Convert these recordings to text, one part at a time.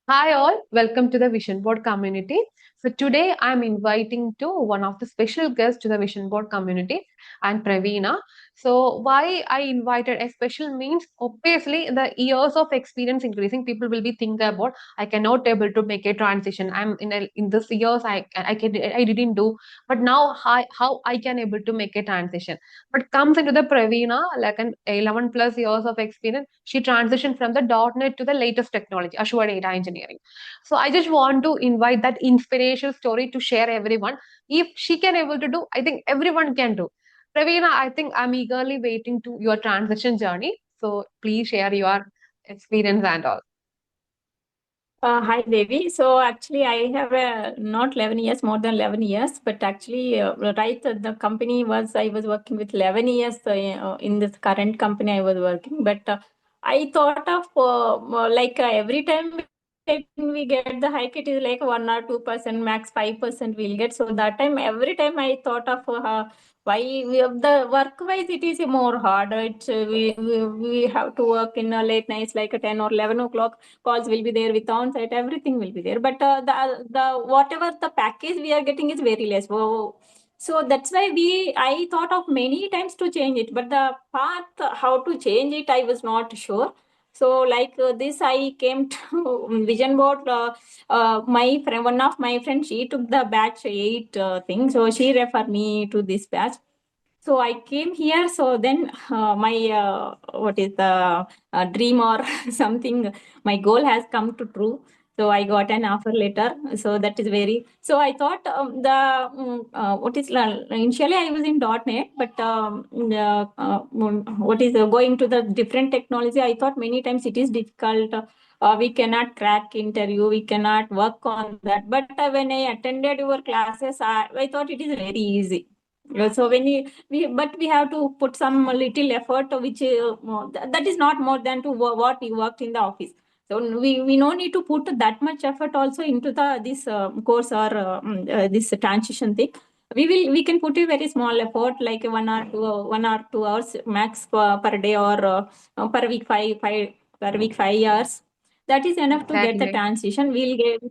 Hi all, welcome to the Vision Board community. So today I'm inviting to one of the special guests to the Vision Board community and Praveena. So why I invited a special means obviously the years of experience increasing, people will be thinking about I cannot able to make a transition. I'm in this years I didn't do, but now how I can able to make a transition. But comes into the Praveena like an 11 plus years of experience, she transitioned from the .NET to the latest technology, Azure data engineering. So I just want to invite that inspirational story to share everyone. If she can able to do, I think everyone can do. Praveena, I think I'm eagerly waiting to your transition journey. So please share your experience and all. Hi, Devi. So actually, I have not 11 years, more than 11 years, but actually, right, the company I was working with 11 years in this current company I was working. But I thought of every time we get the hike, it is like 1 or 2%, max 5% we'll get. So that time, every time I thought of why the work wise it is more hard. We have to work in late nights like 10 or 11 o'clock. Calls will be there with on-site, everything will be there. But the whatever the package we are getting is very less. So that's why I thought of many times to change it, but the path how to change it I was not sure. So this I came to vision board. My friend, one of my friends, she took the batch 8 thing, so she referred me to this batch. So I came here. So then my what is the dream or something, my goal has come to true. So I got an offer letter. So that is very. So I thought what is initially I was in .NET, but what is going to the different technology. I thought many times it is difficult. We cannot crack interview. We cannot work on that. But when I attended your classes, I thought it is very easy. So when we have to put some little effort, which that is not more than to what we worked in the office. So we no need to put that much effort also into the this course or this transition thing. We can put a very small effort like 1 or 2 hours max per day, or per week 5 hours. That is enough to get the Exactly. transition.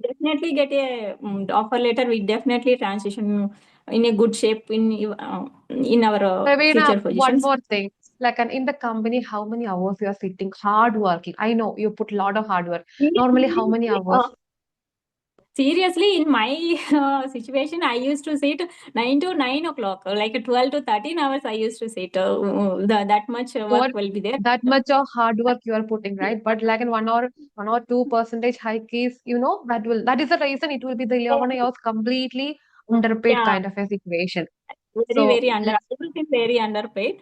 Definitely get a offer letter. We definitely transition in a good shape in our Pravina, future one positions. more thing. Like in the company, how many hours you are sitting hard working? I know you put a lot of hard work. Normally, how many hours? Seriously, in my situation, I used to sit 9 to 9 o'clock, like 12 to 13 hours. I used to sit. That much What work will be there. that much of hard work you are putting, right? But like in 1 or 2% hike is, that is the reason it will be the 11 hours completely underpaid Yeah, kind of a situation. very, So very everything very underpaid.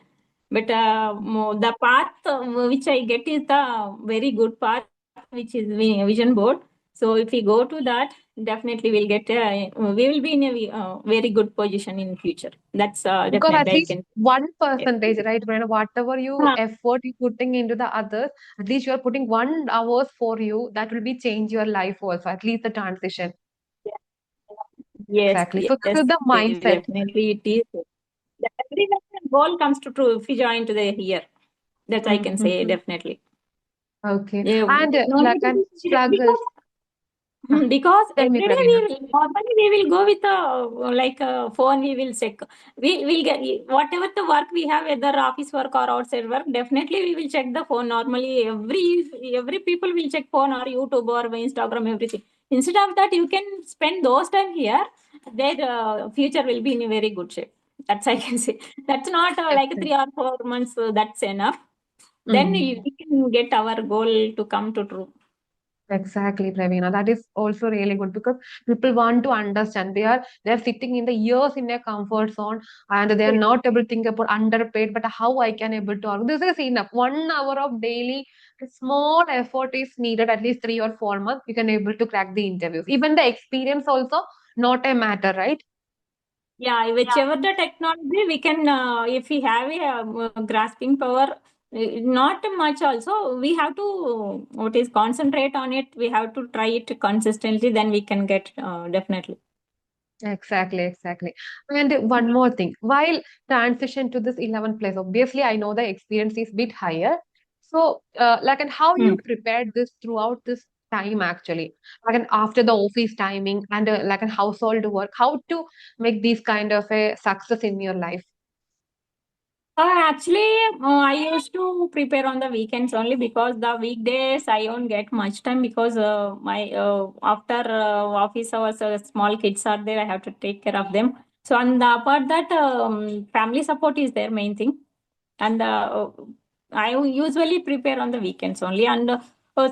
But the path which I get is the very good path, which is vision board. So if we go to that, definitely we'll get. We will be in a very good position in future. That's because at definitely I least can. 1%, right? When whatever you Uh, effort you putting into the others, at least you are putting 1 hours for you. That will be change your life also. At least the transition. Yes, Exactly. So this yes, is the mindset. definitely it is. Every goal comes to true if you join to the here. That I can say Mm-hmm. definitely. Okay. Yeah, And no like need to an be serious struggles. because Ah, because tell me, every day Pravina. we will go with a phone. We will check. We will get whatever the work we have, whether office work or outside work. Definitely we will check the phone. Normally every people will check phone or YouTube or Instagram, everything. Instead of that, you can spend those time here. Their future will be in a very good shape. That's I can say. That's not like Exactly. 3 or 4 months. That's enough. Then Mm. we can get our goal to come to true. Exactly, Pravina. That is also really good because people want to understand. They are sitting in the years in their comfort zone and they are not able to think about underpaid, but how I can able to earn. This is enough. 1 hour of daily small effort is needed at least 3 or 4 months. You can able to crack the interviews. Even the experience also not a matter, right? Yeah, whichever the technology we can, if we have a grasping power, not much also, we have to, what is concentrate on it. We have to try it consistently, then we can get definitely. Exactly, exactly. And one more thing, while transition to this 11 place, obviously I know the experience is bit higher. So, and how Hmm. you prepared this throughout this time actually, like an after the office timing and like a household work, how to make these kind of a success in your life? Actually, I used to prepare on the weekends only because the weekdays I don't get much time because my after office hours, small kids are there. I have to take care of them. So, and apart that, family support is their main thing. And I usually prepare on the weekends only. And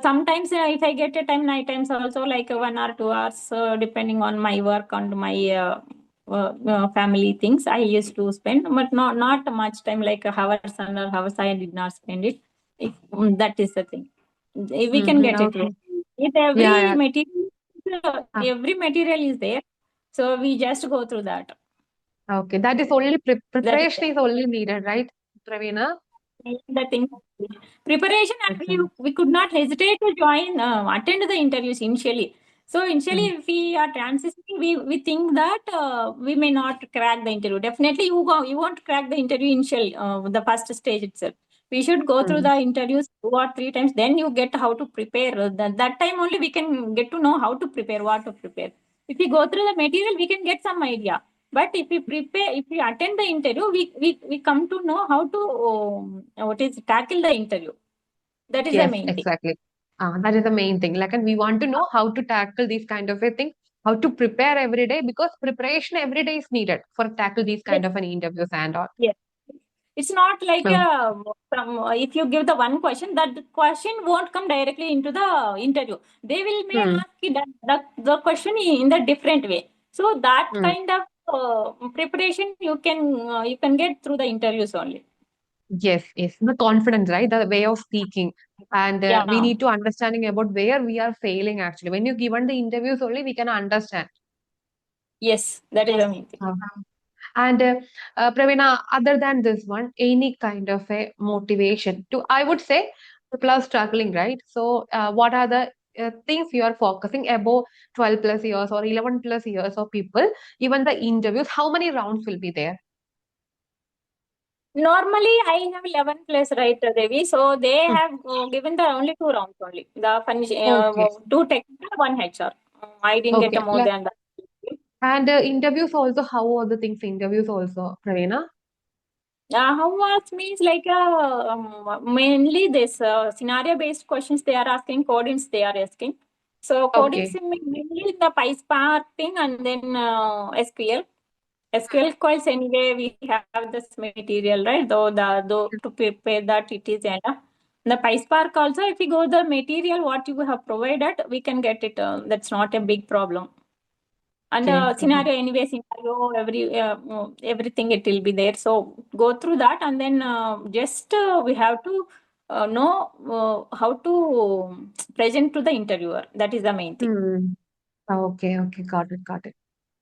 sometimes if I get a time, night times also like 1 or 2 hours, depending on my work and my family things, I used to spend, but not much time like hours and hours. I did not spend it. That is the thing. We can get it. Okay. With Yeah, yeah. Ah, every material is there, so we just go through that. okay. That is only That is preparation is only needed, right, Pravina? the thing. Preparation, and Okay. we could not hesitate to join, attend the interviews initially. So initially, Mm, if we are transitioning, we think that we may not crack the interview. Definitely, you won't crack the interview initial, the first stage itself. We should go through mm. the interviews 2 or 3 times. Then you get how to prepare. That time only we can get to know how to prepare, what to prepare. If we go through the material, we can get some idea. But if we prepare, if we attend the interview, we come to know how to what is tackle the interview. That is the Yes, main thing. exactly. That is the main thing. Like, and we want to know how to tackle these kind of a thing, how to prepare every day because preparation every day is needed for tackle these Yes, kind of an interviews and all. yes. It's not like Oh, if you give the one question, that the question won't come directly into the interview. They will may hmm, ask you the question in the different way. So that hmm. kind of preparation you can get through the interviews only. Yes, yes. The confidence, right? The way of speaking. And we Yeah. need to understanding about where we are failing actually. When you given the interviews only, we can understand. Yes, that is the main thing. Uh, And Pravina, other than this one, any kind of a motivation to, I would say, people are struggling, right? So, what are the things you are focusing above 12 plus years or 11 plus years of people? Even the interviews, how many rounds will be there? Normally, I have 11 plus, right, Devi? So they Hmm. have given the only 2 rounds only. The Okay, two technical, one HR. I didn't get okay. more than that. And interviews also, how are the things interviews also, Pravina? How was means like mainly this scenario based questions they are asking, codings they are asking. So codings Okay. mainly the PySpark thing and then SQL. SQL coils anyway we have this material, right? Though to prepare that it is enough. The PySpark also, if we go the material what you have provided, we can get it. That's not a big problem. And Okay. scenario anyway, scenario everything it will be there. So go through that, and then just we have to know how to present to the interviewer. That is the main thing. Hmm. Okay, okay, got it, got it.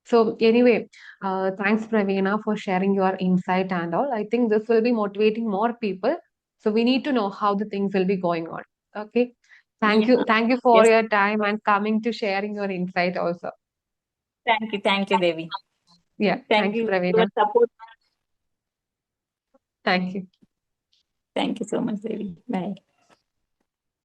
So anyway, thanks Pravina for sharing your insight and all. I think this will be motivating more people. So we need to know how the things will be going on. Okay. Yeah. Thank you for Yes. your time and coming to sharing your insight also. Thank you, Devi. Yeah, Thank thank you, you for Pravina. your support. Thank you. Thank you so much, Devi. Bye.